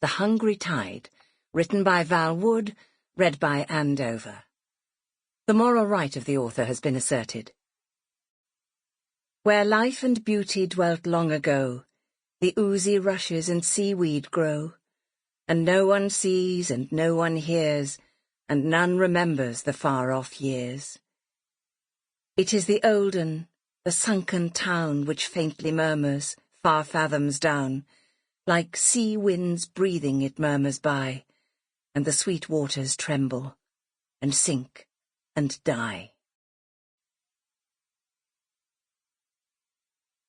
The Hungry Tide, written by Val Wood, read by Andover. The moral right of the author has been asserted. Where life and beauty dwelt long ago, the oozy rushes and seaweed grow, and no one sees and no one hears, and none remembers the far-off years. It is the olden, the sunken town which faintly murmurs, far fathoms down, like sea winds breathing it murmurs by, and the sweet waters tremble, and sink, and die.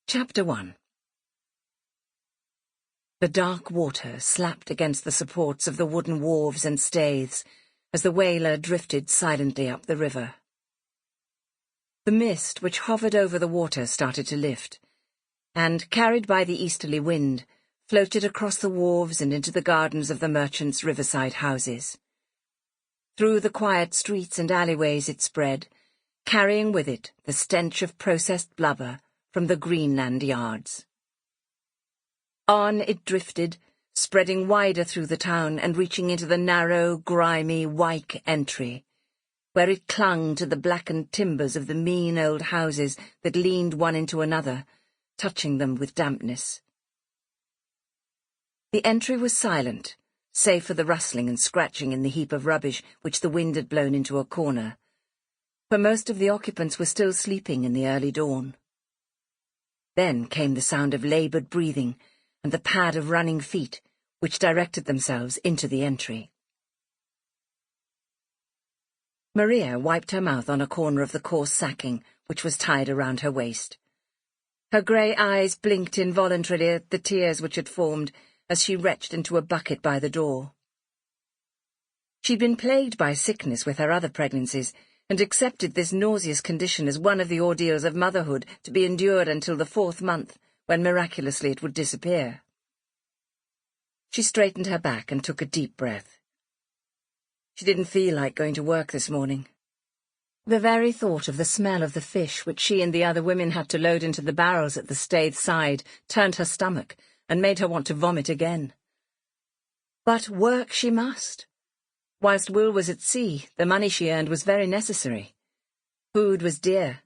Chapter 1. The dark water slapped against the supports of the wooden wharves and staiths as the whaler drifted silently up the river. The mist which hovered over the water started to lift, and, carried by the easterly wind, floated across the wharves and into the gardens of the merchants' riverside houses. Through the quiet streets and alleyways it spread, carrying with it the stench of processed blubber from the Greenland yards. On it drifted, spreading wider through the town and reaching into the narrow, grimy Wyke entry, where it clung to the blackened timbers of the mean old houses that leaned one into another, touching them with dampness. The entry was silent, save for the rustling and scratching in the heap of rubbish which the wind had blown into a corner, for most of the occupants were still sleeping in the early dawn. Then came the sound of laboured breathing and the pad of running feet, which directed themselves into the entry. Maria wiped her mouth on a corner of the coarse sacking which was tied around her waist. Her grey eyes blinked involuntarily at the tears which had formed as she retched into a bucket by the door. She'd been plagued by sickness with her other pregnancies, and accepted this nauseous condition as one of the ordeals of motherhood to be endured until the 4th month, when miraculously it would disappear. She straightened her back and took a deep breath. She didn't feel like going to work this morning. The very thought of the smell of the fish which she and the other women had to load into the barrels at the staith side turned her stomach and made her want to vomit again. But work she must. Whilst Will was at sea, the money she earned was very necessary. Food was dear.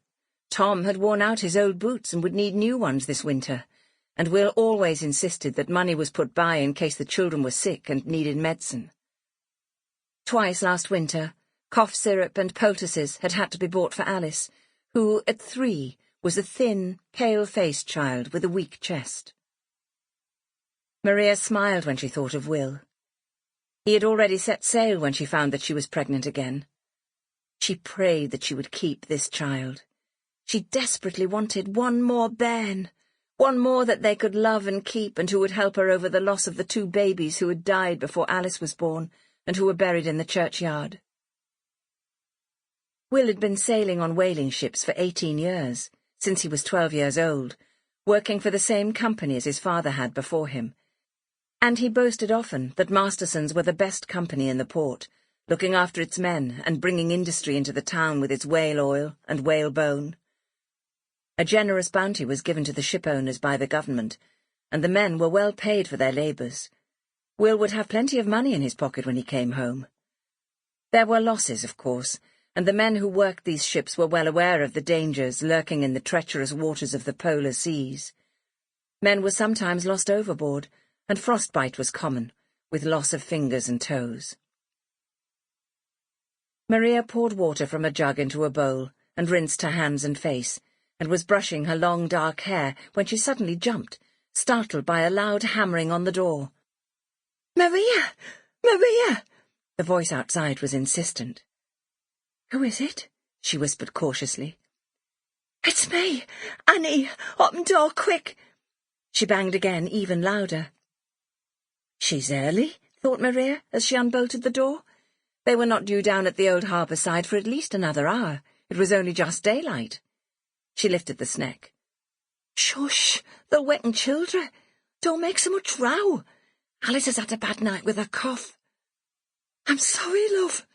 Tom had worn out his old boots and would need new ones this winter, and Will always insisted that money was put by in case the children were sick and needed medicine. Twice last winter, cough syrup and poultices had had to be bought for Alice, who, at 3, was a thin, pale-faced child with a weak chest. Maria smiled when she thought of Will. He had already set sail when she found that she was pregnant again. She prayed that she would keep this child. She desperately wanted one more bairn, one more that they could love and keep, and who would help her over the loss of the 2 babies who had died before Alice was born and who were buried in the churchyard. Will had been sailing on whaling ships for 18 years, since he was 12 years old, working for the same company as his father had before him, and he boasted often that Masterson's were the best company in the port, looking after its men and bringing industry into the town with its whale oil and whalebone. A generous bounty was given to the ship owners by the government, and the men were well paid for their labours. Will would have plenty of money in his pocket when he came home. There were losses, of course, and the men who worked these ships were well aware of the dangers lurking in the treacherous waters of the polar seas. Men were sometimes lost overboard, and frostbite was common, with loss of fingers and toes. Maria poured water from a jug into a bowl and rinsed her hands and face, and was brushing her long dark hair when she suddenly jumped, startled by a loud hammering on the door. "Maria! Maria!" The voice outside was insistent. "Who is it?" she whispered cautiously. "It's me! Annie! Open door, quick!" She banged again, even louder. "She's early," thought Maria, as she unbolted the door. They were not due down at the old harbour side for at least another hour. It was only just daylight. She lifted the sneck. "Shush! They'll waken children. Don't make so much row. Alice has had a bad night with her cough." "I'm sorry, love."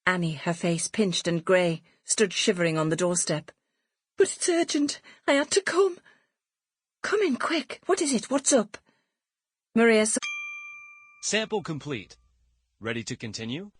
Annie, her face pinched and grey, stood shivering on the doorstep. "But it's urgent. I had to come." "Come in, quick. What is it? What's up?" Maria Sample complete. Ready to continue?